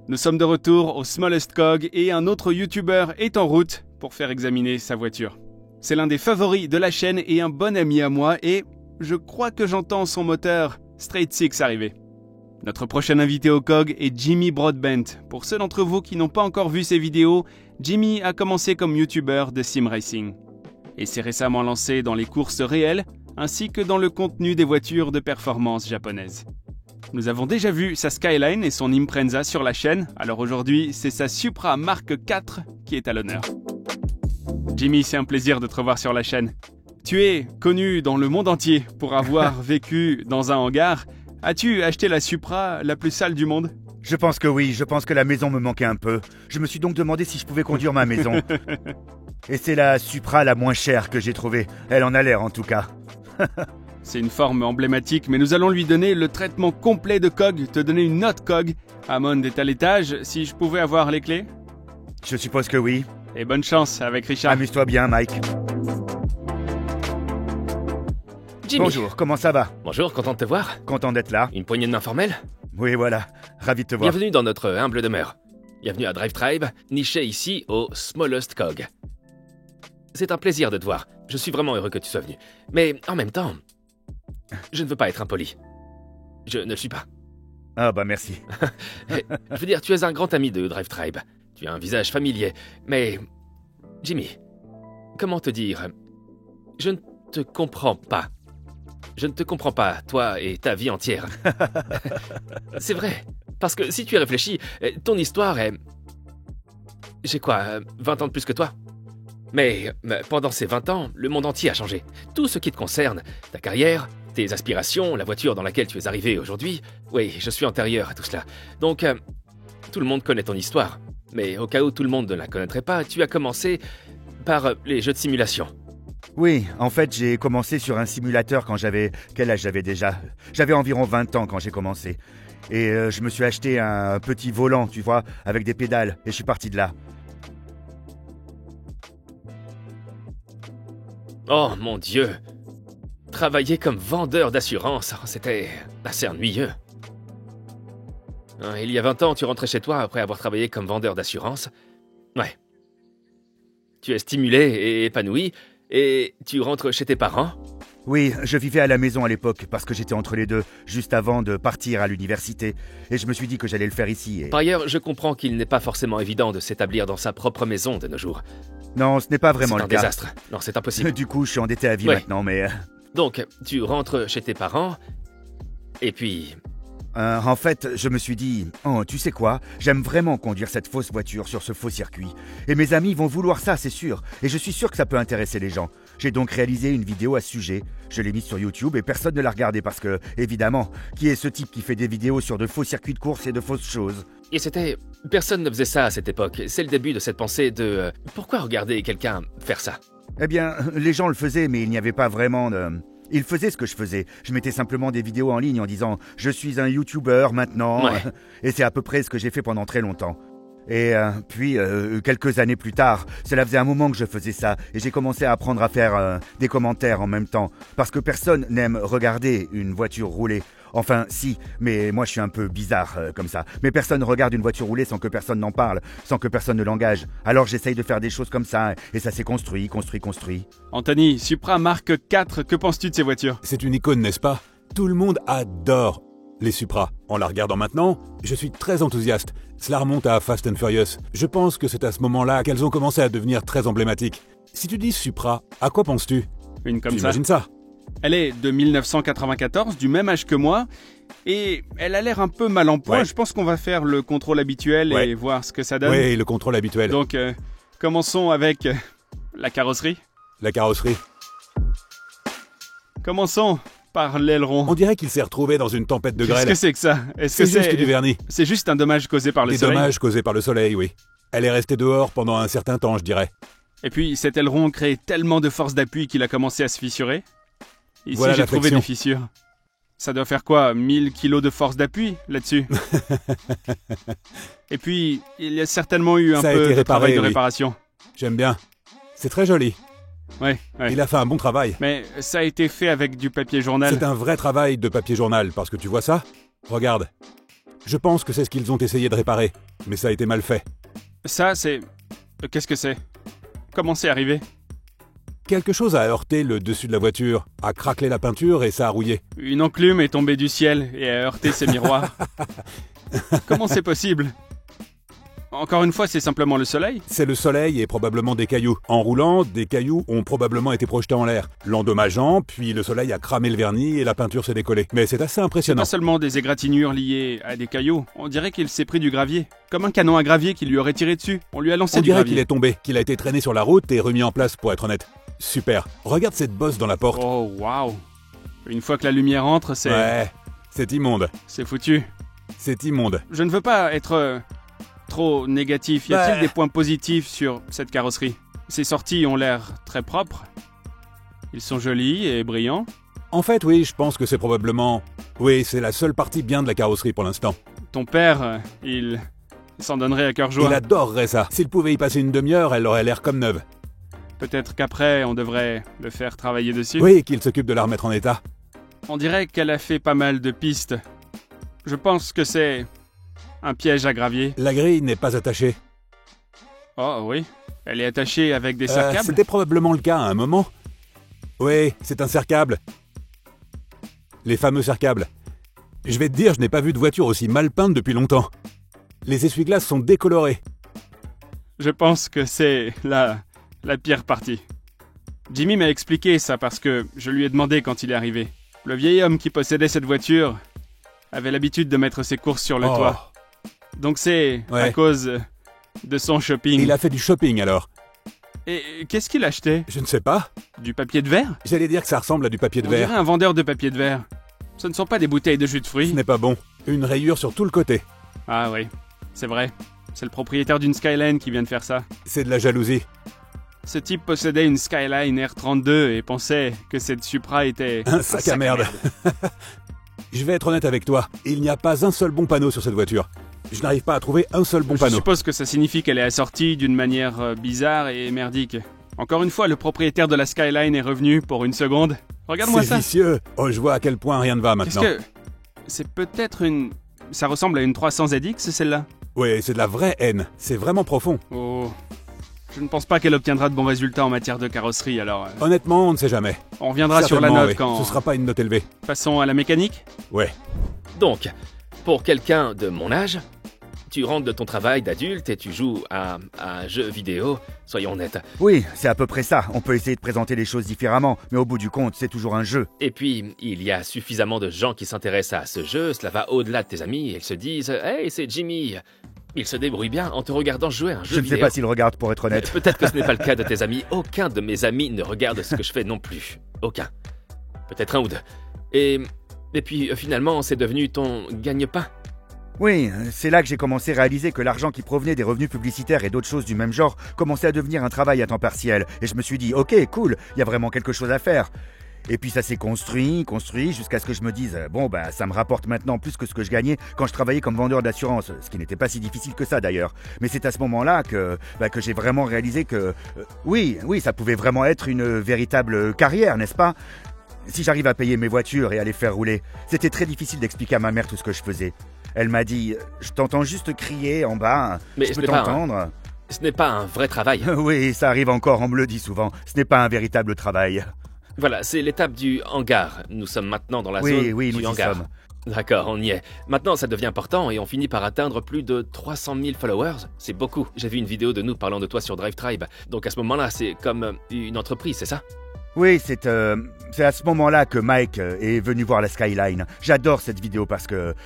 Nous sommes de retour au Smallest Cog et un autre YouTuber est en route pour faire examiner sa voiture. C'est l'un des favoris de la chaîne et un bon ami à moi et je crois que j'entends son moteur Straight Six arriver. Notre prochain invité au Cog est Jimmy Broadbent. Pour ceux d'entre vous qui n'ont pas encore vu ses vidéos, Jimmy a commencé comme YouTuber de sim racing et s'est récemment lancé dans les courses réelles ainsi que dans le contenu des voitures de performance japonaises. Nous avons déjà vu sa Skyline et son Impreza sur la chaîne, alors aujourd'hui c'est sa Supra Mark IV qui est à l'honneur. Jimmy, c'est un plaisir de te revoir sur la chaîne. Tu es connu dans le monde entier pour avoir vécu dans un hangar. As-tu acheté la Supra la plus sale du monde ? Je pense que oui, je pense que la maison me manquait un peu. Je me suis donc demandé si je pouvais conduire ma maison. Et c'est la Supra la moins chère que j'ai trouvée. Elle en a l'air en tout cas. C'est une forme emblématique, mais nous allons lui donner le traitement complet de Cog, te donner une note Cog. Hammond est à l'étage, si je pouvais avoir les clés ? Je suppose que oui. Et bonne chance avec Richard. Amuse-toi bien, Mike. Jimmy. Bonjour, comment ça va ? Bonjour, content de te voir. Content d'être là. Une poignée de main formelle ? Oui, voilà. Ravi de te voir. Bienvenue dans notre humble demeure. Bienvenue à Drive Tribe, niché ici au Smallest Cog. C'est un plaisir de te voir. Je suis vraiment heureux que tu sois venu. Mais en même temps, je ne veux pas être impoli. Je ne le suis pas. Ah bah merci. Je veux dire, tu es un grand ami de Drive Tribe. Tu as un visage familier. Mais, Jimmy, comment te dire ? Je ne te comprends pas. Je ne te comprends pas, toi et ta vie entière. C'est vrai. Parce que si tu y réfléchis, ton histoire est... J'ai quoi, 20 ans de plus que toi ? Mais pendant ces 20 ans, le monde entier a changé. Tout ce qui te concerne, ta carrière, tes aspirations, la voiture dans laquelle tu es arrivé aujourd'hui, oui, je suis antérieur à tout cela. Donc, tout le monde connaît ton histoire. Mais au cas où tout le monde ne la connaîtrait pas, tu as commencé par les jeux de simulation. Oui, en fait, j'ai commencé sur un simulateur quand j'avais... Quel âge j'avais déjà ? J'avais environ 20 ans quand j'ai commencé. Et je me suis acheté un petit volant, tu vois, avec des pédales. Et je suis parti de là. Oh mon Dieu! Travailler comme vendeur d'assurance, c'était assez ennuyeux. Il y a 20 ans, tu rentrais chez toi après avoir travaillé comme vendeur d'assurance. Ouais. Tu es stimulé et épanoui, et tu rentres chez tes parents. Oui, je vivais à la maison à l'époque parce que j'étais entre les deux, juste avant de partir à l'université. Et je me suis dit que j'allais le faire ici. Et... Par ailleurs, je comprends qu'il n'est pas forcément évident de s'établir dans sa propre maison de nos jours. Non, ce n'est pas vraiment le cas. C'est un désastre. Non, c'est impossible. Du coup, je suis endetté à vie Ouais. maintenant, mais... Donc, tu rentres chez tes parents, et puis... En fait, je me suis dit, oh, tu sais quoi, j'aime vraiment conduire cette fausse voiture sur ce faux circuit. Et mes amis vont vouloir ça, c'est sûr. Et je suis sûr que ça peut intéresser les gens. J'ai donc réalisé une vidéo à ce sujet. Je l'ai mise sur YouTube et personne ne l'a regardée parce que, évidemment, qui est ce type qui fait des vidéos sur de faux circuits de course et de fausses choses ? Et c'était... Personne ne faisait ça à cette époque. C'est le début de cette pensée de... pourquoi regarder quelqu'un faire ça ? Eh bien, les gens le faisaient, mais il n'y avait pas vraiment de... Ils faisaient ce que je faisais. Je mettais simplement des vidéos en ligne en disant « Je suis un YouTuber maintenant Ouais. ». Et c'est à peu près ce que j'ai fait pendant très longtemps. Et puis, quelques années plus tard, cela faisait un moment que je faisais ça, et j'ai commencé à apprendre à faire des commentaires en même temps. Parce que personne n'aime regarder une voiture rouler. Enfin, si, mais moi je suis un peu bizarre comme ça. Mais personne ne regarde une voiture rouler sans que personne n'en parle, sans que personne ne l'engage. Alors j'essaye de faire des choses comme ça, et ça s'est construit. Anthony, Supra Mark IV, que penses-tu de ces voitures ? C'est une icône, n'est-ce pas ? Tout le monde adore les Supra. En la regardant maintenant, je suis très enthousiaste. Cela remonte à Fast and Furious. Je pense que c'est à ce moment-là qu'elles ont commencé à devenir très emblématiques. Si tu dis Supra, à quoi penses-tu ? Une comme ça. J'imagine ça. Elle est de 1994, du même âge que moi, et elle a l'air un peu mal en point. Ouais. Je pense qu'on va faire le contrôle habituel et Ouais. voir ce que ça donne. Oui, le contrôle habituel. Donc, commençons avec la carrosserie. La carrosserie. Commençons par l'aileron. On dirait qu'il s'est retrouvé dans une tempête de Qu'est-ce grêle. que c'est que ça ? Est-ce que C'est juste du vernis. C'est juste un dommage causé par le Des soleil. dommages causés par le soleil, oui. Elle est restée dehors pendant un certain temps, je dirais. Et puis, cet aileron crée tellement de force d'appui qu'il a commencé à se fissurer. Ici, Voilà j'ai la trouvé flexion. des fissures. Ça doit faire quoi, 1000 kilos de force d'appui là-dessus? Et puis, il y a certainement eu un Ça a peu été de travail réparé, de oui. réparation. J'aime bien. C'est très joli. Ouais. Il a fait un bon travail. Mais ça a été fait avec du papier journal. C'est un vrai travail de papier journal, parce que tu vois ça ? Regarde. Je pense que c'est ce qu'ils ont essayé de réparer, mais ça a été mal fait. Ça, c'est... Qu'est-ce que c'est? Comment c'est arrivé? Quelque chose a heurté le dessus de la voiture, a craquelé la peinture et ça a rouillé. Une enclume est tombée du ciel et a heurté ses miroirs. Comment c'est possible? Encore une fois, c'est simplement le soleil? C'est le soleil et probablement des cailloux. En roulant, des cailloux ont probablement été projetés en l'air, l'endommageant, puis le soleil a cramé le vernis et la peinture s'est décollée. Mais c'est assez C'est impressionnant. pas seulement des égratignures liées à des cailloux. On dirait qu'il s'est pris du gravier. Comme un canon à gravier qui lui aurait tiré dessus. On lui a lancé On du dirait gravier. qu'il est tombé, qu'il a été traîné sur la route et remis en place, pour être honnête. Super. Regarde cette bosse dans la porte. Oh, waouh. Une fois que la lumière entre, c'est... Ouais, c'est immonde. C'est foutu. C'est immonde. Je ne veux pas être trop négatif. Y a-t-il Ouais. des points positifs sur cette carrosserie? Ces sorties ont l'air très propres. Ils sont jolis et brillants. En fait, oui, je pense que c'est probablement... Oui, c'est la seule partie bien de la carrosserie pour l'instant. Ton père, il s'en donnerait à cœur joie. Il adorerait ça. S'il pouvait y passer une demi-heure, elle aurait l'air comme neuve. Peut-être qu'après, on devrait le faire travailler dessus. Oui, qu'il s'occupe de la remettre en état. On dirait qu'elle a fait pas mal de pistes. Je pense que c'est un piège à gravier. La grille n'est pas attachée. Oh oui, elle est attachée avec des serre-câbles. C'était probablement le cas à un moment. Oui, c'est un serre-câble. Les fameux serre-câbles. Je vais te dire, je n'ai pas vu de voiture aussi mal peinte depuis longtemps. Les essuie-glaces sont décolorés. Je pense que c'est la pire partie. Jimmy m'a expliqué ça parce que je lui ai demandé quand il est arrivé. Le vieil homme qui possédait cette voiture avait l'habitude de mettre ses courses sur le Oh. toit. Donc c'est à Ouais. cause de son shopping. Il a fait du shopping alors. Et qu'est-ce qu'il achetait? Je ne sais pas. Du papier de verre? J'allais dire que ça ressemble à du papier de On verre. dirait un vendeur de papier de verre. Ce ne sont pas des bouteilles de jus de Ce fruits. n'est pas bon. Une rayure sur tout le côté. Ah oui, c'est vrai. C'est le propriétaire d'une Skyline qui vient de faire ça. C'est de la jalousie. Ce type possédait une Skyline R32 et pensait que cette Supra était... Un sac à merde. Je vais être honnête avec toi. Il n'y a pas un seul bon panneau sur cette voiture. Je n'arrive pas à trouver un seul bon Je panneau. suppose que ça signifie qu'elle est assortie d'une manière bizarre et merdique. Encore une fois, le propriétaire de la Skyline est revenu pour une seconde. Regarde-moi C'est ça. vicieux. Oh, je vois à quel point rien ne va Qu'est-ce maintenant. que... C'est peut-être une... Ça ressemble à une 300ZX, celle-là? Oui, c'est de la vraie haine. C'est vraiment profond. Oh... Je ne pense pas qu'elle obtiendra de bons résultats en matière de carrosserie, alors... Honnêtement, on ne sait jamais. On reviendra sur la Certainement, note oui. quand... Ce sera pas une note élevée. Passons à la mécanique. Ouais. Donc, pour quelqu'un de mon âge, tu rentres de ton travail d'adulte et tu joues à un jeu vidéo, soyons honnêtes. Oui, c'est à peu près ça. On peut essayer de présenter les choses différemment, mais au bout du compte, c'est toujours un jeu. Et puis, il y a suffisamment de gens qui s'intéressent à ce jeu, cela va au-delà de tes amis, et ils se disent « Hey, c'est Jimmy !» Il se débrouille bien en te regardant jouer à un jeu Je ne sais vidéo. pas s'il regarde, pour être honnête. Peut-être que ce n'est pas le cas de tes amis. Aucun de mes amis ne regarde ce que je fais non plus. Aucun. Peut-être un ou deux. Et puis, finalement, c'est devenu ton gagne-pain. Oui, c'est là que j'ai commencé à réaliser que l'argent qui provenait des revenus publicitaires et d'autres choses du même genre commençait à devenir un travail à temps partiel. Et je me suis dit, ok, cool, il y a vraiment quelque chose à faire. Et puis ça s'est construit, jusqu'à ce que je me dise, bon bah ça me rapporte maintenant plus que ce que je gagnais quand je travaillais comme vendeur d'assurance, ce qui n'était pas si difficile que ça d'ailleurs. Mais c'est à ce moment-là que j'ai vraiment réalisé que, oui, ça pouvait vraiment être une véritable carrière, n'est-ce pas ? Si j'arrive à payer mes voitures et à les faire rouler, c'était très difficile d'expliquer à ma mère tout ce que je faisais. Elle m'a dit, je t'entends juste crier en bas, Mais je ce peux n'est pas t'entendre. Ce n'est pas un vrai travail. Oui, ça arrive encore, on me le dit souvent, ce n'est pas un véritable travail. Voilà, c'est l'étape du hangar. Nous sommes maintenant dans la Oui, zone nous du y hangar. sommes. D'accord, on y est. Maintenant, ça devient important et on finit par atteindre plus de 300 000 followers. C'est beaucoup. J'ai vu une vidéo de nous parlant de toi sur Drive Tribe. Donc à ce moment-là, c'est comme une entreprise, c'est ça? Oui, c'est à ce moment-là que Mike est venu voir la Skyline. J'adore cette vidéo parce que,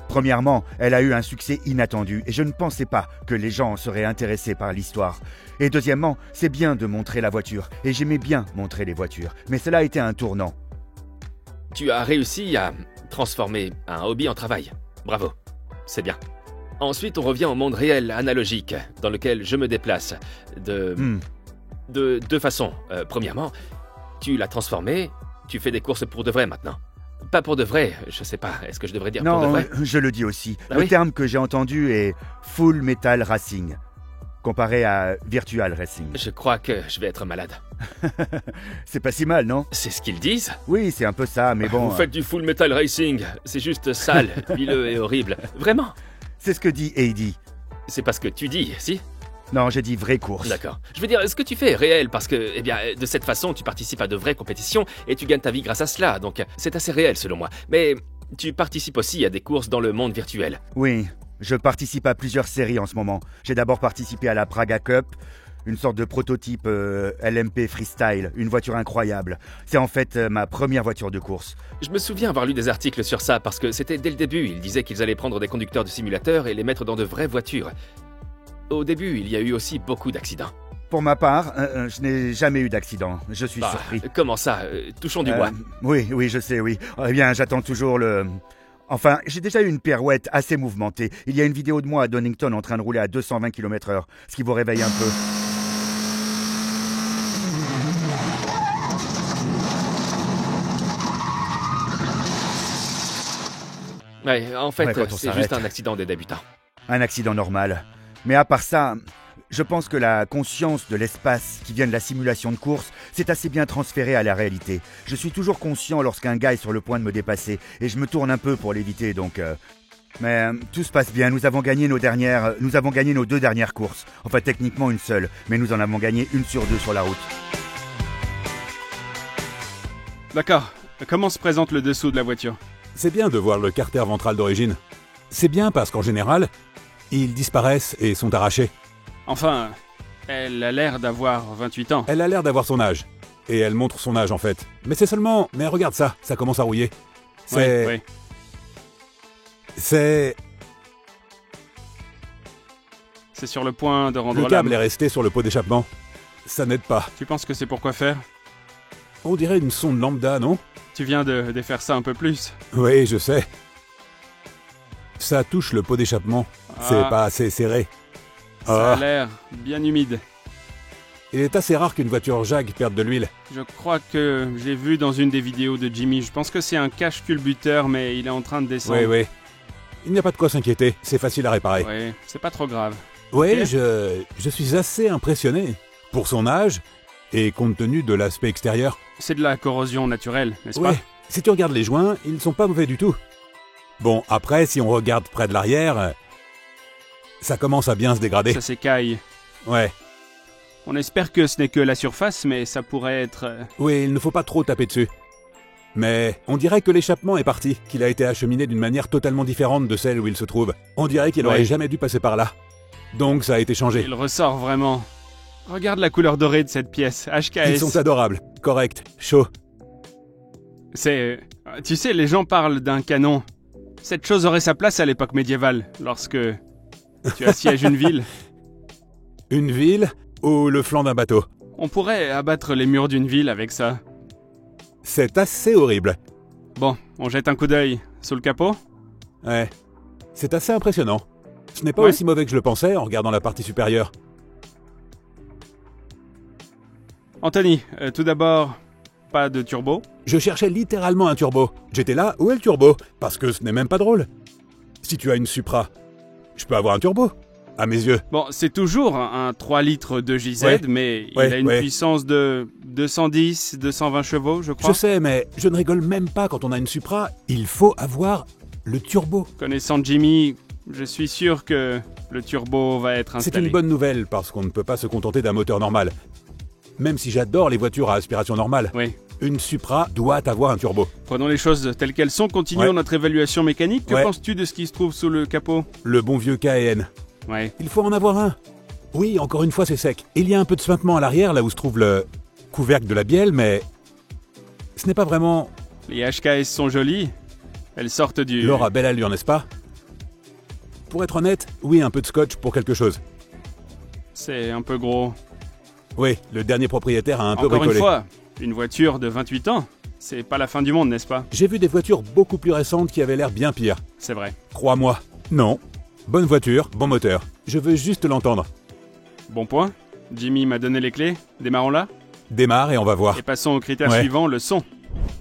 premièrement, elle a eu un succès inattendu et je ne pensais pas que les gens seraient intéressés par l'histoire. Et deuxièmement, c'est bien de montrer la voiture et j'aimais bien montrer les voitures. Mais cela a été un tournant. Tu as réussi à transformer un hobby en travail. Bravo. C'est bien. Ensuite, on revient au monde réel analogique dans lequel je me déplace. De deux façons. Premièrement, tu l'as transformé, tu fais des courses pour de vrai maintenant. Pas pour de vrai, je sais pas, est-ce que je devrais dire pour de Non, vrai? je le dis aussi. Ah Le oui terme que j'ai entendu est Full Metal Racing. comparé à Virtual Racing. Je crois que je vais être malade. C'est pas si mal, non? C'est ce qu'ils disent? Oui, c'est un peu ça, mais bon... Vous faites du Full Metal Racing. C'est juste sale, huileux et horrible. Vraiment? C'est ce que dit Heidi. C'est pas ce que tu dis, si? Non, j'ai dit vraie course. D'accord. Je veux dire, ce que tu fais est réel parce que, eh bien, de cette façon, tu participes à de vraies compétitions et tu gagnes ta vie grâce à cela. Donc, c'est assez réel selon moi. Mais tu participes aussi à des courses dans le monde virtuel. Oui, je participe à plusieurs séries en ce moment. J'ai d'abord participé à la Praga Cup, une sorte de prototype LMP Freestyle, une voiture incroyable. C'est en fait ma première voiture de course. Je me souviens avoir lu des articles sur ça parce que c'était dès le début. Ils disaient qu'ils allaient prendre des conducteurs de simulateurs et les mettre dans de vraies voitures. Au début, il y a eu aussi beaucoup d'accidents. Pour ma part, je n'ai jamais eu d'accident. Je suis surpris. Comment ça? Touchons du bois. Oui, je sais, oui. Eh bien, j'attends toujours le... Enfin, j'ai déjà eu une pirouette assez mouvementée. Il y a une vidéo de moi à Donington en train de rouler à 220 km/h, ce qui vous réveille un peu. Ouais, en fait, Ouais, c'est juste un accident des débutants. Un accident normal. Mais à part ça, je pense que la conscience de l'espace qui vient de la simulation de course s'est assez bien transférée à la réalité. Je suis toujours conscient lorsqu'un gars est sur le point de me dépasser et je me tourne un peu pour l'éviter donc... Mais tout se passe bien, nous avons gagné nos 2 dernières courses. Enfin techniquement une seule, mais nous en avons gagné une sur 2 sur la route. D'accord. Comment se présente le dessous de la voiture? C'est bien de voir le carter ventral d'origine. C'est bien parce qu'en général, ils disparaissent et sont arrachés. Enfin, elle a l'air d'avoir 28 ans. Elle a l'air d'avoir son âge. Et elle montre son âge en fait. Mais c'est seulement... Mais regarde ça, ça commence à rouiller. Ouais. C'est sur le point de rendre le l'âme. câble est resté sur le pot d'échappement. Ça n'aide pas. Tu penses que c'est pour quoi faire? On dirait une sonde lambda, non? Tu viens de défaire ça un peu plus. Oui, je sais. Ça touche le pot d'échappement. C'est pas assez serré. Ça a l'air bien humide. Il est assez rare qu'une voiture Jag perde de l'huile. Je crois que j'ai vu dans une des vidéos de Jimmy. Je pense que c'est un cache culbuteur, mais il est en train de descendre. Oui. Il n'y a pas de quoi s'inquiéter. C'est facile à réparer. Oui, c'est pas trop grave. Oui, Ok. je suis assez impressionné. Pour son âge, et compte tenu de l'aspect extérieur. C'est de la corrosion naturelle, n'est-ce Ouais, pas? si tu regardes les joints, ils ne sont pas mauvais du tout. Bon, après, si on regarde près de l'arrière, ça commence à bien se dégrader. Ça s'écaille. Ouais. On espère que ce n'est que la surface, mais ça pourrait être... Oui, il ne faut pas trop taper dessus. Mais on dirait que l'échappement est parti, qu'il a été acheminé d'une manière totalement différente de celle où il se trouve. On dirait qu'il Ouais. aurait jamais dû passer par là. Donc ça a été changé. Il ressort vraiment. Regarde la couleur dorée de cette pièce, HKS. Ils sont adorables, correct, chaud. C'est... Tu sais, les gens parlent d'un canon. Cette chose aurait sa place à l'époque médiévale, lorsque tu assièges une ville. Une ville ou le flanc d'un bateau. On pourrait abattre les murs d'une ville avec ça. C'est assez horrible. Bon, on jette un coup d'œil sous le capot. Ouais. C'est assez impressionnant. Ce n'est pas Ouais. aussi mauvais que je le pensais en regardant la partie supérieure. Anthony, tout d'abord, pas de turbo. Je cherchais littéralement un turbo. J'étais là, où est le turbo? Parce que ce n'est même pas drôle. Si tu as une Supra, je peux avoir un turbo, à mes yeux. Bon, c'est toujours un 3 litres de JZ, Ouais. mais Ouais, il a une ouais. puissance de 210, 220 chevaux, je crois. Je sais, mais je ne rigole même pas quand on a une Supra. Il faut avoir le turbo. Connaissant Jimmy, je suis sûr que le turbo va être C'est installé. une bonne nouvelle parce qu'on ne peut pas se contenter d'un moteur normal. Même si j'adore les voitures à aspiration normale, Oui. une Supra doit avoir un turbo. Prenons les choses telles qu'elles sont, continuons Ouais. notre évaluation mécanique. Que Ouais. penses-tu de ce qui se trouve sous le capot? Le bon vieux Cayenne. Ouais. Il faut en avoir un. Oui, encore une fois, c'est sec. Il y a un peu de suintement à l'arrière, là où se trouve le couvercle de la bielle, mais ce n'est pas vraiment Les HKS sont jolies. Elles sortent du... l'or à belle allure, n'est-ce pas? Pour être honnête, oui, un peu de scotch pour quelque chose. C'est un peu gros. Oui, le dernier propriétaire a un peu Encore bricolé. une fois, une voiture de 28 ans, c'est pas la fin du monde, n'est-ce pas? J'ai vu des voitures beaucoup plus récentes qui avaient l'air bien pires. C'est vrai. Crois-moi. Non. Bonne voiture, bon moteur. Je veux juste l'entendre. Bon point. Jimmy m'a donné les clés. Démarrons là. Démarre et on va voir. Et passons au critère Ouais. suivant, le son.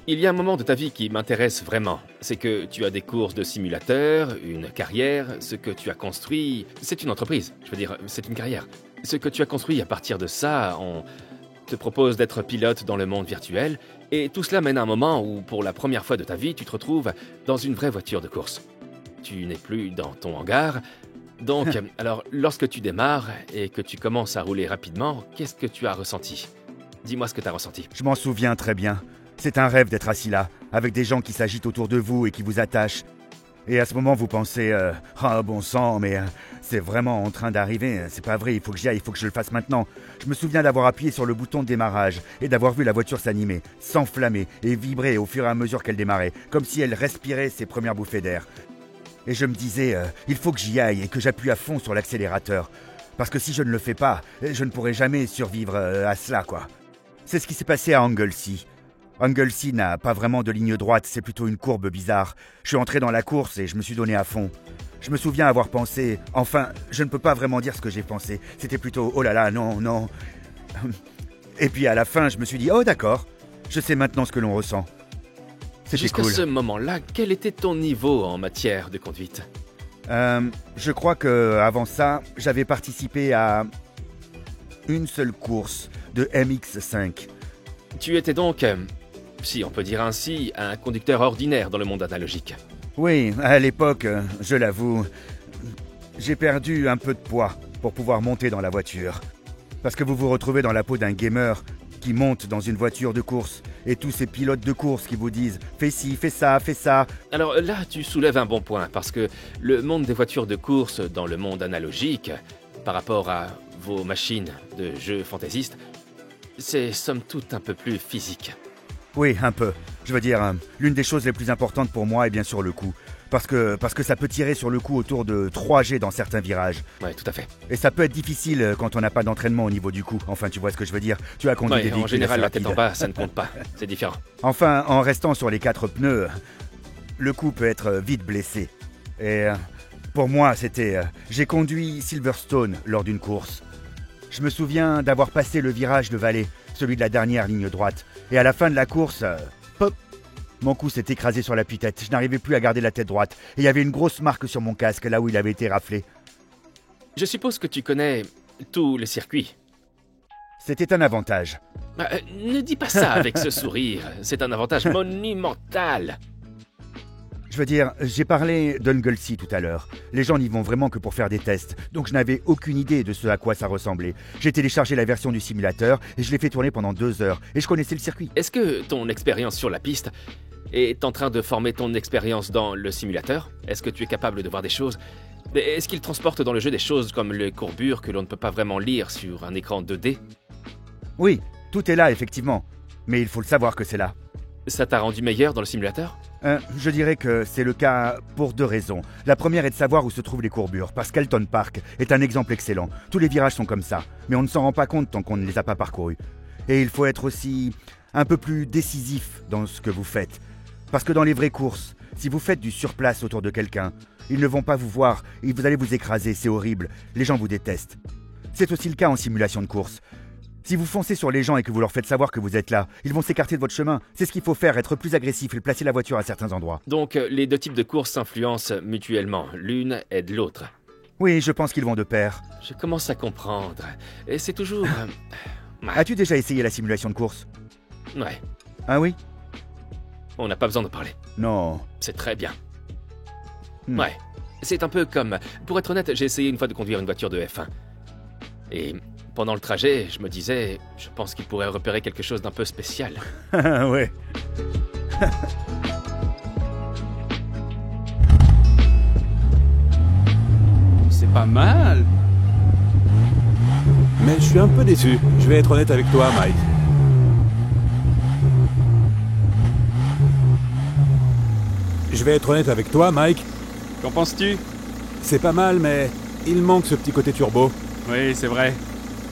Il y a un moment de ta vie qui m'intéresse vraiment. C'est que tu as des courses de simulateur, une carrière, ce que tu as construit. C'est une entreprise. Je veux dire, c'est une carrière. Ce que tu as construit à partir de ça, on te propose d'être pilote dans le monde virtuel, et tout cela mène à un moment où, pour la première fois de ta vie, tu te retrouves dans une vraie voiture de course. Tu n'es plus dans ton hangar, donc, alors, lorsque tu démarres et que tu commences à rouler rapidement, qu'est-ce que tu as ressenti? Dis-moi ce que tu as ressenti. Je m'en souviens très bien. C'est un rêve d'être assis là, avec des gens qui s'agitent autour de vous et qui vous attachent. Et à ce moment, vous pensez ah bon sang, mais c'est vraiment en train d'arriver. C'est pas vrai, il faut que j'y aille, il faut que je le fasse maintenant. Je me souviens d'avoir appuyé sur le bouton de démarrage et d'avoir vu la voiture s'animer, s'enflammer et vibrer au fur et à mesure qu'elle démarrait, comme si elle respirait ses premières bouffées d'air. Et je me disais, il faut que j'y aille et que j'appuie à fond sur l'accélérateur. Parce que si je ne le fais pas, je ne pourrai jamais survivre à cela, quoi. C'est ce qui s'est passé à Anglesey. Anglesey n'a pas vraiment de ligne droite, c'est plutôt une courbe bizarre. Je suis entré dans la course et je me suis donné à fond. Je me souviens avoir pensé... Enfin, je ne peux pas vraiment dire ce que j'ai pensé. C'était plutôt, oh là là, non, non. Et puis à la fin, je me suis dit, oh d'accord, je sais maintenant ce que l'on ressent. C'était Jusqu'à cool. ce moment-là, quel était ton niveau en matière de conduite? Je crois que avant ça, j'avais participé à une seule course de MX5. Tu étais donc, si on peut dire ainsi, un conducteur ordinaire dans le monde analogique. Oui, à l'époque, je l'avoue, j'ai perdu un peu de poids pour pouvoir monter dans la voiture. Parce que vous vous retrouvez dans la peau d'un gamer qui monte dans une voiture de course et tous ces pilotes de course qui vous disent « fais ci, fais ça, fais ça ». Alors là, tu soulèves un bon point, parce que le monde des voitures de course dans le monde analogique, par rapport à vos machines de jeux fantaisistes, c'est somme toute un peu plus physique. Oui, un peu. Je veux dire, l'une des choses les plus importantes pour moi est bien sûr le coup. Parce que ça peut tirer sur le coup autour de 3G dans certains virages. Ouais, tout à fait. Et ça peut être difficile quand on n'a pas d'entraînement au niveau du coup. Enfin, tu vois ce que je veux dire. Tu as conduit des véhicules en général, assez la tête en rapides. bas, ça ne compte pas. C'est différent. Enfin, en restant sur les 4 pneus, le coup peut être vite blessé. Et pour moi, c'était... j'ai conduit Silverstone lors d'une course. Je me souviens d'avoir passé le virage de vallée, celui de la dernière ligne droite. Et à la fin de la course, pop, mon cou s'est écrasé sur l'appui-tête. Je n'arrivais plus à garder la tête droite. Et il y avait une grosse marque sur mon casque, là où il avait été raflé. Je suppose que tu connais tous les circuits. C'était un avantage. Ne dis pas ça avec ce sourire. C'est un avantage monumental. Je veux dire, j'ai parlé d'Anglesey tout à l'heure. Les gens n'y vont vraiment que pour faire des tests, donc je n'avais aucune idée de ce à quoi ça ressemblait. J'ai téléchargé la version du simulateur et je l'ai fait tourner pendant 2 heures, et je connaissais le circuit. Est-ce que ton expérience sur la piste est en train de former ton expérience dans le simulateur? Est-ce que tu es capable de voir des choses? Est-ce qu'il transporte dans le jeu des choses comme les courbures que l'on ne peut pas vraiment lire sur un écran 2D? Oui, tout est là, effectivement. Mais il faut le savoir que c'est là. Ça t'a rendu meilleur dans le simulateur? Je dirais que c'est le cas pour 2 raisons. La première est de savoir où se trouvent les courbures, parce qu'Alton Park est un exemple excellent. Tous les virages sont comme ça, mais on ne s'en rend pas compte tant qu'on ne les a pas parcourus. Et il faut être aussi un peu plus décisif dans ce que vous faites. Parce que dans les vraies courses, si vous faites du surplace autour de quelqu'un, ils ne vont pas vous voir et vous allez vous écraser, c'est horrible. Les gens vous détestent. C'est aussi le cas en simulation de course. Si vous foncez sur les gens et que vous leur faites savoir que vous êtes là, ils vont s'écarter de votre chemin. C'est ce qu'il faut faire, être plus agressif et placer la voiture à certains endroits. Donc les deux types de courses s'influencent mutuellement. L'une aide l'autre. Oui, je pense qu'ils vont de pair. Je commence à comprendre. Et c'est toujours... As-tu déjà essayé la simulation de course? Ouais, Ah oui? on n'a pas besoin de parler. Non. C'est très bien. Hmm. Ouais, c'est un peu comme... Pour être honnête, j'ai essayé une fois de conduire une voiture de F1. Et pendant le trajet, je me disais, je pense qu'il pourrait repérer quelque chose d'un peu spécial. Ouais. C'est pas mal. Mais je suis un peu déçu. Je vais être honnête avec toi, Mike. Qu'en penses-tu? C'est pas mal, mais il manque ce petit côté turbo. Oui, c'est vrai.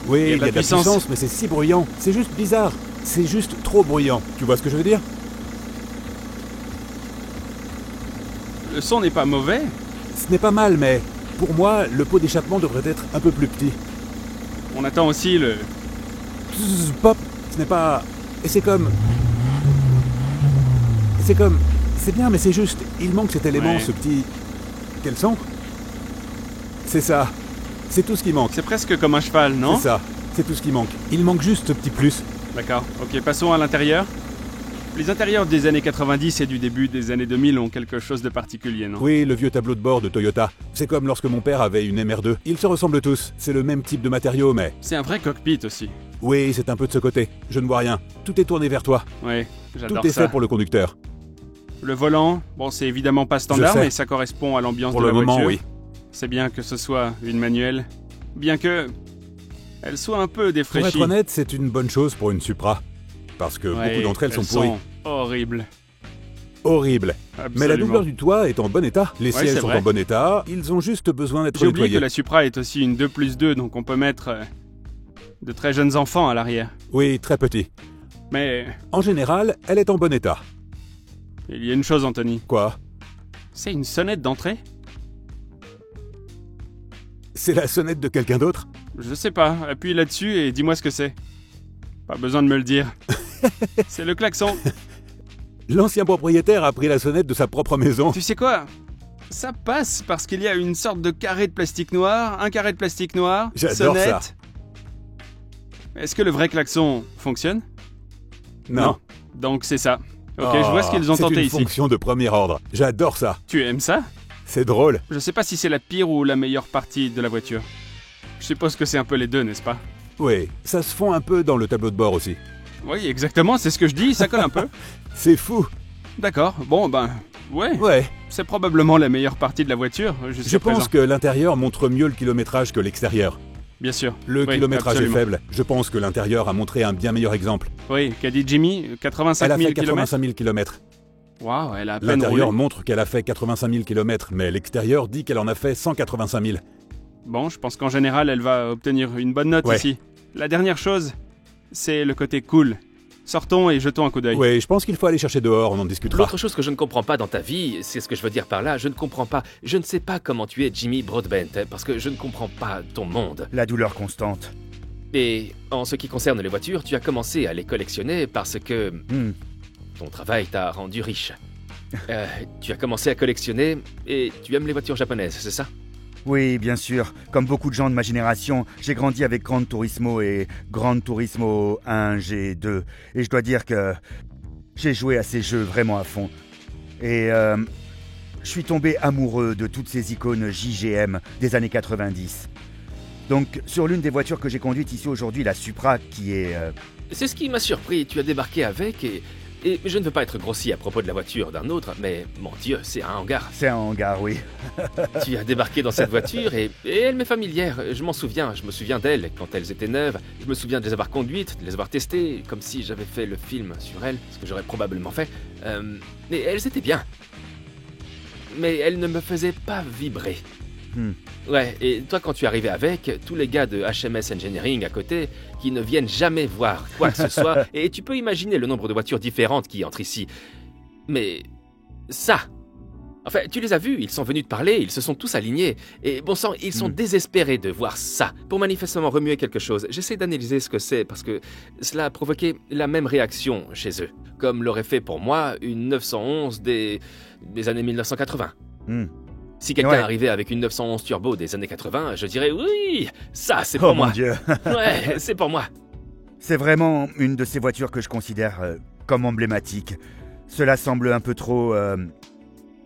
Oui, Il y a de la puissance. mais c'est si bruyant. C'est juste bizarre. C'est juste trop bruyant. Tu vois ce que je veux dire? Le son n'est pas mauvais. Ce n'est pas mal, mais pour moi, le pot d'échappement devrait être un peu plus petit. On attend aussi le... Zzz, pop, ce n'est pas... Et c'est comme... C'est bien, mais c'est juste... Il manque cet élément, Ouais. ce petit... Quel son? C'est ça. C'est tout ce qui manque. C'est presque comme un cheval, non? C'est ça, c'est tout ce qui manque. Il manque juste ce petit plus. D'accord, ok, passons à l'intérieur. Les intérieurs des années 90 et du début des années 2000 ont quelque chose de particulier, non? Oui, le vieux tableau de bord de Toyota. C'est comme lorsque mon père avait une MR2. Ils se ressemblent tous, c'est le même type de matériau, mais... C'est un vrai cockpit aussi. Oui, c'est un peu de ce côté. Je ne vois rien. Tout est tourné vers toi. Ouais, j'adore Tout est ça. fait pour le conducteur. Le volant, bon, c'est évidemment pas standard, Je sais. mais ça correspond à l'ambiance Pour de la le moment, voiture. oui. C'est bien que ce soit une manuelle, bien que elle soit un peu Pour défraîchie. être honnête, c'est une bonne chose pour une Supra. Parce que Ouais, beaucoup d'entre elles sont pourries. horribles. Horribles. Absolument. Mais la doubleur du toit est en bon état. Les Ouais, sièges c'est sont vrai. en bon état. Ils ont juste besoin d'être J'ai oublié nettoyés. que la Supra est aussi une 2+2, donc on peut mettre de très jeunes enfants à l'arrière. Oui, très petit. Mais En général, elle est en bon état. il y a une chose, Anthony. Quoi? C'est une sonnette d'entrée? C'est la sonnette de quelqu'un d'autre? Je sais pas, appuie là-dessus et dis-moi ce que c'est. Pas besoin de me le dire. C'est le klaxon. L'ancien propriétaire a pris la sonnette de sa propre maison. Tu sais quoi? Ça passe parce qu'il y a une sorte de carré de plastique noir, un carré de plastique noir, J'adore sonnette. ça. Est-ce que le vrai klaxon fonctionne? Non. Donc c'est ça. Ok, Oh, je vois ce qu'ils ont tenté C'est une ici. fonction de premier ordre. J'adore ça. Tu aimes ça? C'est drôle. Je sais pas si c'est la pire ou la meilleure partie de la voiture. Je suppose que c'est un peu les deux, n'est-ce pas? Oui, ça se fond un peu dans le tableau de bord aussi. Oui, exactement, c'est ce que je dis, ça colle un peu. C'est fou. D'accord, bon ben, ouais, Ouais. c'est probablement la meilleure partie de la voiture, jusqu'à Je pense présent. que l'intérieur montre mieux le kilométrage que l'extérieur. Bien sûr. Le Oui, kilométrage absolument. est faible. Je pense que l'intérieur a montré un bien meilleur exemple. Oui, qu'a dit Jimmy, 85 Elle a 000 fait km. 85 000 km. Waouh, elle a à peine roulé. L'intérieur montre qu'elle a fait 85 000 km, mais l'extérieur dit qu'elle en a fait 185 000. Bon, je pense qu'en général, elle va obtenir une bonne note Ouais. ici. La dernière chose, c'est le côté cool. Sortons et jetons un coup d'œil. Oui, je pense qu'il faut aller chercher dehors, on en discutera. L'autre chose que je ne comprends pas dans ta vie, c'est ce que je veux dire par là, je ne comprends pas, je ne sais pas comment tu es Jimmy Broadbent, parce que je ne comprends pas ton monde. La douleur constante. Et en ce qui concerne les voitures, tu as commencé à les collectionner parce que Hmm. ton travail t'a rendu riche. Tu as commencé à collectionner et tu aimes les voitures japonaises, c'est ça? Oui, bien sûr. Comme beaucoup de gens de ma génération, j'ai grandi avec Gran Turismo et Gran Turismo 1, G2. Et je dois dire que j'ai joué à ces jeux vraiment à fond. Et je suis tombé amoureux de toutes ces icônes JGM des années 90. Donc, sur l'une des voitures que j'ai conduites ici aujourd'hui, la Supra, qui est... C'est ce qui m'a surpris, tu as débarqué avec et je ne veux pas être grossier à propos de la voiture d'un autre, mais mon Dieu, c'est un hangar. C'est un hangar, oui. Tu as débarqué dans cette voiture et elle m'est familière. Je me souviens d'elles quand elles étaient neuves. Je me souviens de les avoir conduites, de les avoir testées, comme si j'avais fait le film sur elles, ce que j'aurais probablement fait. Mais elles étaient bien. Mais elles ne me faisaient pas vibrer. Hmm. Ouais, et toi quand tu arrivais avec, tous les gars de HMS Engineering à côté, qui ne viennent jamais voir quoi que ce soit, et tu peux imaginer le nombre de voitures différentes qui entrent ici. Mais ça... Enfin, tu les as vus, ils sont venus te parler, ils se sont tous alignés. Et bon sang, ils sont désespérés de voir ça. Pour manifestement remuer quelque chose, j'essaie d'analyser ce que c'est parce que cela a provoqué la même réaction chez eux. Comme l'aurait fait pour moi une 911 des années 1980. Hmm. Si quelqu'un Ouais. arrivait avec une 911 turbo des années 80, je dirais oui, ça c'est Oh pour mon moi. Dieu. Ouais, c'est pour moi. C'est vraiment une de ces voitures que je considère comme emblématique. Cela semble un peu trop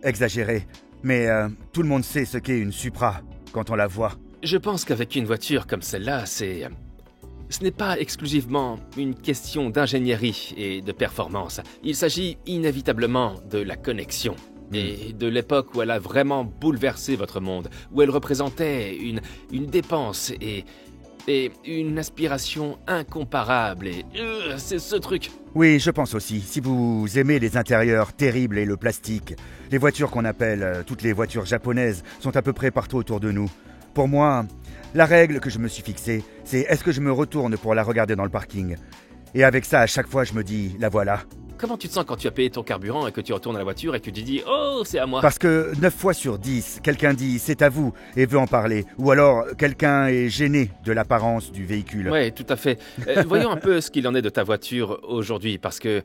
exagéré, mais tout le monde sait ce qu'est une Supra quand on la voit. Je pense qu'avec une voiture comme celle-là, ce n'est pas exclusivement une question d'ingénierie et de performance. Il s'agit inévitablement de la connexion. Et de l'époque où elle a vraiment bouleversé votre monde, où elle représentait une dépense et une aspiration incomparable. Et c'est ce truc. Oui, je pense aussi. Si vous aimez les intérieurs terribles et le plastique, les voitures qu'on appelle toutes les voitures japonaises sont à peu près partout autour de nous. Pour moi, la règle que je me suis fixée, c'est est-ce que je me retourne pour la regarder dans le parking? Et avec ça, à chaque fois, je me dis, la voilà. Comment tu te sens quand tu as payé ton carburant et que tu retournes à la voiture et que tu dis « Oh, c'est à moi !» Parce que 9 fois sur 10, quelqu'un dit c'est à vous et veut en parler. Ou alors quelqu'un est gêné de l'apparence du véhicule. Ouais, tout à fait. Voyons un peu ce qu'il en est de ta voiture aujourd'hui, parce que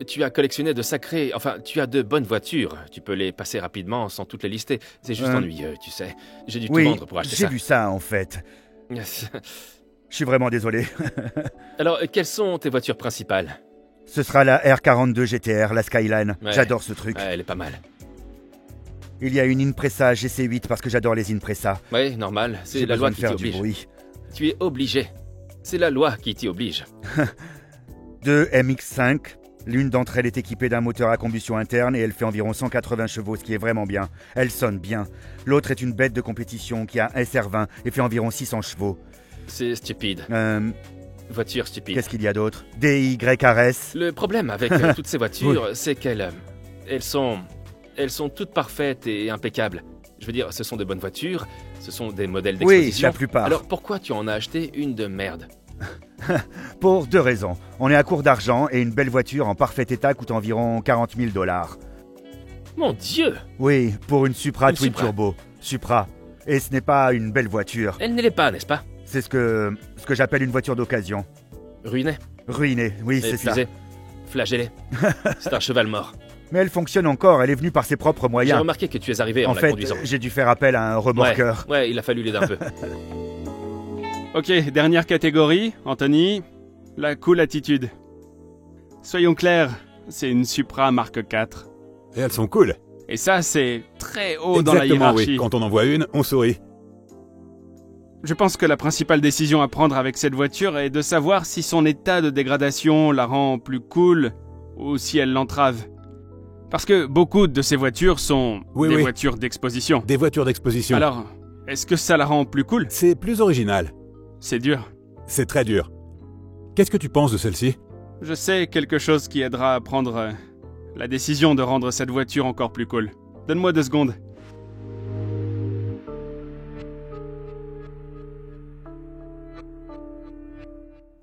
tu as collectionné de sacrées... Enfin, tu as de bonnes voitures. Tu peux les passer rapidement sans toutes les lister. C'est juste ennuyeux, tu sais. J'ai dû tout Oui, vendre pour acheter j'ai ça. vu ça en fait. Je suis vraiment désolé. Alors, quelles sont tes voitures principales? Ce sera la R42 GTR, la Skyline. Ouais. J'adore ce truc. Ouais, elle est pas mal. Il y a une Impreza GC8 parce que j'adore les Impreza. Ouais, normal. C'est J'ai la besoin loi de qui faire t'y du oblige. bruit. Tu es obligé. C'est la loi qui t'y oblige. Deux MX5. L'une d'entre elles est équipée d'un moteur à combustion interne et elle fait environ 180 chevaux, ce qui est vraiment bien. Elle sonne bien. L'autre est une bête de compétition qui a un SR20 et fait environ 600 chevaux. C'est stupide. Voiture stupide. Qu'est-ce qu'il y a d'autre? DYRS. Le problème avec toutes ces voitures, c'est qu'elles sont toutes parfaites et impeccables. Je veux dire, ce sont de bonnes voitures, ce sont des modèles Oui, d'exposition. la plupart. Alors pourquoi tu en as acheté une de merde? Pour deux raisons. On est à court d'argent et une belle voiture en parfait état coûte environ 40 000 $. Mon Dieu! Oui, pour une Supra Une Twin Supra. Turbo. Supra. Et ce n'est pas une belle voiture. Elle ne l'est pas, n'est-ce pas? C'est ce que j'appelle une voiture d'occasion. Ruinée, Ruinée, oui, c'est ça. épuisée, flagellée. C'est un cheval mort. Mais elle fonctionne encore, elle est venue par ses propres J'ai moyens. remarqué que tu es arrivé en, En la fait, conduisant. j'ai dû faire appel à un remorqueur. Ouais, il a fallu l'aider un peu. Ok, dernière catégorie, Anthony, la cool attitude. Soyons clairs, c'est une Supra Mark 4. Et elles sont cool. Et ça, c'est très haut dans la Exactement, hiérarchie. oui. Quand on en voit une, on sourit. Je pense que la principale décision à prendre avec cette voiture est de savoir si son état de dégradation la rend plus cool ou si elle l'entrave. Parce que beaucoup de ces voitures sont Oui, des oui. voitures d'exposition. Des voitures d'exposition. Alors, est-ce que ça la rend plus cool? C'est plus original. C'est dur. C'est très dur. Qu'est-ce que tu penses de celle-ci? Je sais quelque chose qui aidera à prendre la décision de rendre cette voiture encore plus cool. Donne-moi 2 secondes.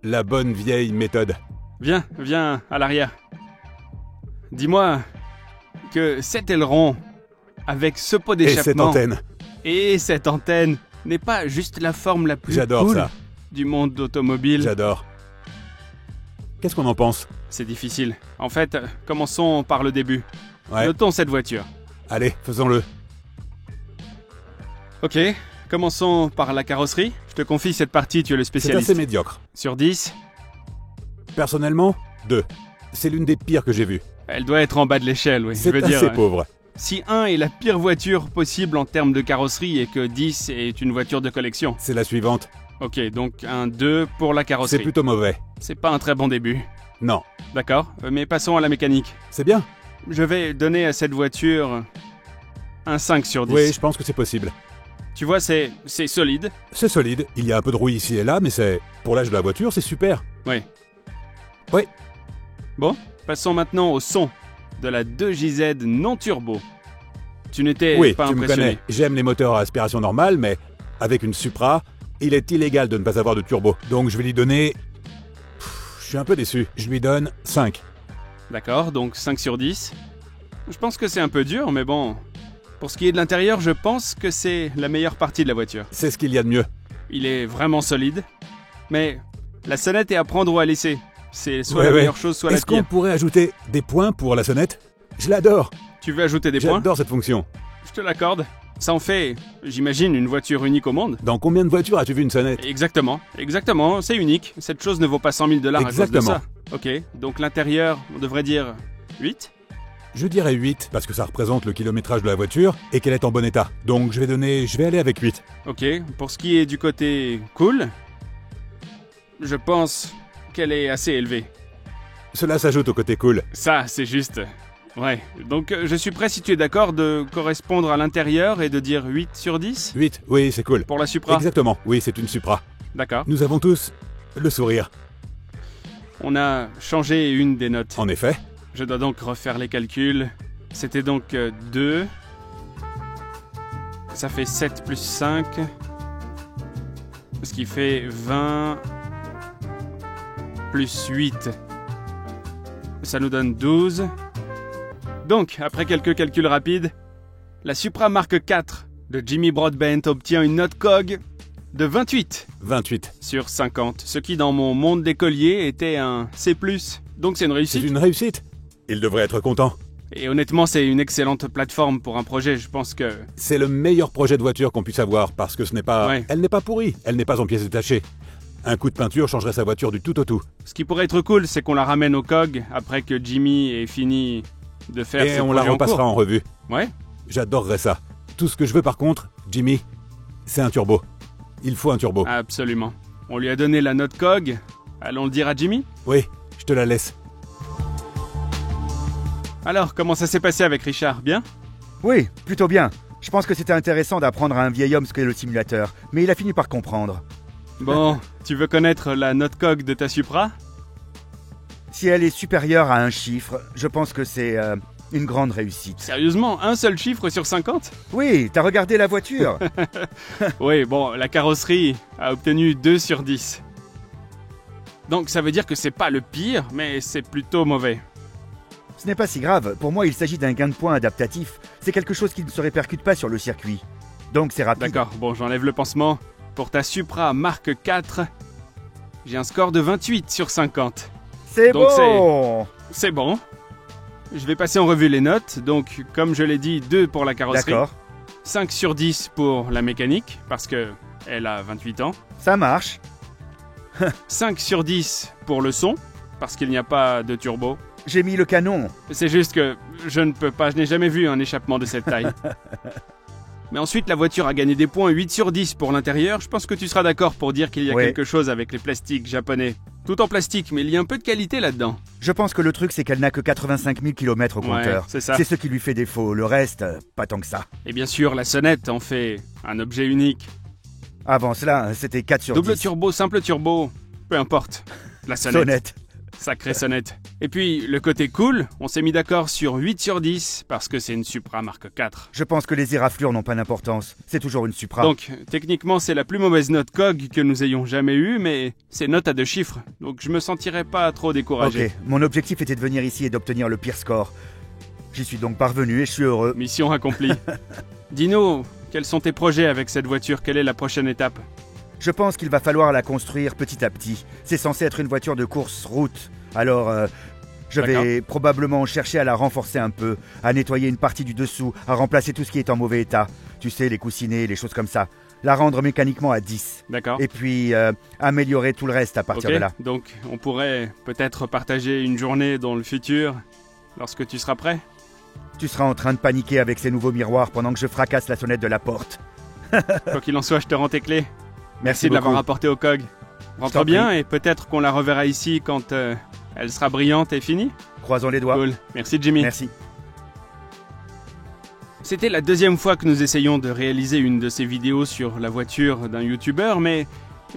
La bonne vieille méthode. Viens à l'arrière. Dis-moi que cet aileron, avec ce pot Et cette d'échappement antenne. et cette antenne, n'est pas juste la forme la plus J'adore cool ça. du monde automobile. J'adore. Qu'est-ce qu'on en pense? C'est difficile. En fait, commençons par le début. Ouais. Notons cette voiture. Allez, faisons-le. Ok, commençons par la carrosserie. Je te confie cette partie, tu es le C'est spécialiste. assez médiocre. Sur 10, Personnellement, 2. C'est l'une des pires que j'ai vues. elle doit être en bas de l'échelle, oui. Je C'est veux assez dire, pauvre. si 1 est la pire voiture possible en termes de carrosserie et que 10 est une voiture de collection. C'est la suivante. Ok, donc un 2 pour la C'est carrosserie. plutôt mauvais. C'est pas un très bon début. Non. D'accord, mais passons à la mécanique. C'est bien. Je vais donner à cette voiture un 5 sur 10. Oui, je pense que c'est possible. Tu vois, c'est solide. C'est solide. Il y a un peu de rouille ici et là, mais c'est... Pour l'âge de la voiture, c'est super. Oui. Oui. Bon, passons maintenant au son de la 2JZ non turbo. Tu n'étais Oui, pas tu me impressionné. connais. J'aime les moteurs à aspiration normale, mais avec une Supra, il est illégal de ne pas avoir de turbo. Donc je vais lui donner... Je suis un peu déçu. Je lui donne 5. D'accord, donc 5 sur 10. Je pense que c'est un peu dur, mais bon. Pour ce qui est de l'intérieur, je pense que c'est la meilleure partie de la voiture. C'est ce qu'il y a de mieux. Il est vraiment solide. Mais la sonnette est à prendre ou à laisser. C'est soit Ouais, la ouais. meilleure chose, soit la Est-ce qu'on pire. pourrait ajouter des points pour la sonnette? Je l'adore. Tu veux ajouter des points? J'adore cette fonction. Je te l'accorde. Ça en fait, j'imagine, une voiture unique au monde. Dans combien de voitures as-tu vu une sonnette? Exactement, c'est unique. Cette chose ne vaut pas 100 000 $ à cause de Exactement. ça. Ok, donc l'intérieur, on devrait dire 8. Je dirais 8, parce que ça représente le kilométrage de la voiture et qu'elle est en bon état. Donc je vais aller avec 8. Ok, pour ce qui est du côté cool, je pense qu'elle est assez élevée. Cela s'ajoute au côté cool. Ça, c'est juste. Ouais, donc je suis prêt, si tu es d'accord, de correspondre à l'intérieur et de dire 8 sur 10 8, oui, c'est cool. pour la Supra. Exactement, oui, c'est une Supra. D'accord. Nous avons tous le sourire. On a changé une des notes. En effet, Je dois donc refaire les calculs. C'était donc 2. Ça fait 7 plus 5. Ce qui fait 20 plus 8. Ça nous donne 12. Donc, après quelques calculs rapides, la Supra Mark IV de Jimmy Broadbent obtient une note COG de 28 28. sur 50, ce qui dans mon monde d'écolier était un C+. Donc c'est une C'est réussite. une réussite. Il devrait être content. Et honnêtement, c'est une excellente plateforme pour un projet, je pense que... C'est le meilleur projet de voiture qu'on puisse avoir, parce que ce n'est pas... Ouais. Elle n'est pas pourrie, elle n'est pas en pièces détachées. Un coup de peinture changerait sa voiture du tout au tout. Ce qui pourrait être cool, c'est qu'on la ramène au COG après que Jimmy ait fini de faire Et ses on la projets en repassera cours. en revue. Ouais. J'adorerais ça. Tout ce que je veux par contre, Jimmy, c'est un turbo. Il faut un turbo. Absolument. On lui a donné la note COG. Allons le dire à Jimmy? Oui, je te la laisse. Alors, comment ça s'est passé avec Richard? Bien? Oui, plutôt bien. Je pense que c'était intéressant d'apprendre à un vieil homme ce qu'est le simulateur, mais il a fini par comprendre. Bon, tu veux connaître la note COG de ta Supra? Si elle est supérieure à un chiffre, je pense que c'est une grande réussite. Sérieusement, un seul chiffre sur 50? Oui, t'as regardé la voiture? Oui, bon, la carrosserie a obtenu 2 sur 10. Donc ça veut dire que c'est pas le pire, mais c'est plutôt mauvais. Ce n'est pas si grave, pour moi il s'agit d'un gain de points adaptatif. C'est quelque chose qui ne se répercute pas sur le circuit. Donc c'est rapide. D'accord, bon, j'enlève le pansement. Pour ta Supra Mark IV, j'ai un score de 28 sur 50. C'est Donc bon. C'est bon. Je vais passer en revue les notes. Donc, comme je l'ai dit, 2 pour la carrosserie. D'accord, 5 sur 10 pour la mécanique, parce que elle a 28 ans. ça marche. 5 sur 10 pour le son, parce qu'il n'y a pas de turbo. J'ai mis le canon. C'est juste que je ne peux pas, je n'ai jamais vu un échappement de cette taille. Mais ensuite, la voiture a gagné des points 8 sur 10 pour l'intérieur. Je pense que tu seras d'accord pour dire qu'il y a Ouais. quelque chose avec les plastiques japonais. Tout en plastique, mais il y a un peu de qualité là-dedans. Je pense que le truc c'est qu'elle n'a que 85 000 km au Ouais, compteur. c'est ça. C'est ce qui lui fait défaut, le reste, pas tant que ça. Et bien sûr, la sonnette en fait un objet unique. Avant cela, c'était 4 sur Double 10. turbo, simple turbo, peu importe. La sonnette. Sonnette. Sacrée sonnette. Et puis, le côté cool, on s'est mis d'accord sur 8 sur 10 parce que c'est une Supra Mark IV. Je pense que les éraflures n'ont pas d'importance. C'est toujours une Supra. Donc, techniquement, c'est la plus mauvaise note COG que nous ayons jamais eue, mais c'est note à 2 chiffres, donc je me sentirais pas trop découragé. Ok, mon objectif était de venir ici et d'obtenir le pire score. J'y suis donc parvenu et je suis heureux. Mission accomplie. Dino, quels sont tes projets avec cette voiture? Quelle est la prochaine étape? Je pense qu'il va falloir la construire petit à petit. C'est censé être une voiture de course route. Alors, je vais probablement chercher à la renforcer un peu, à nettoyer une partie du dessous, à remplacer tout ce qui est en mauvais état. Tu sais, les coussinets, les choses comme ça. La rendre mécaniquement à 10. D'accord. Et puis, améliorer tout le reste à partir Ok, de là. donc on pourrait peut-être partager une journée dans le futur, lorsque tu seras prêt? Tu seras en train de paniquer avec ces nouveaux miroirs pendant que je fracasse la sonnette de la porte. Quoi qu'il en soit, je te rends tes clés. Merci de l'avoir beaucoup. apporté au COG. t'en Rentre bien prie. et peut-être qu'on la reverra ici quand elle sera brillante et finie. Croisons les doigts. Cool. Merci Jimmy. Merci. C'était la deuxième fois que nous essayons de réaliser une de ces vidéos sur la voiture d'un youtubeur, mais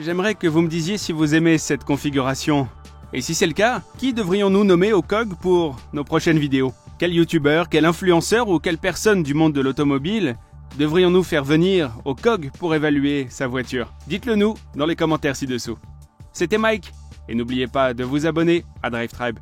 j'aimerais que vous me disiez si vous aimez cette configuration. Et si c'est le cas, qui devrions-nous nommer au COG pour nos prochaines vidéos? Quel youtubeur, quel influenceur ou quelle personne du monde de l'automobile devrions-nous faire venir au COG pour évaluer sa voiture? Dites-le nous dans les commentaires ci-dessous. C'était Mike, et n'oubliez pas de vous abonner à Drive Tribe.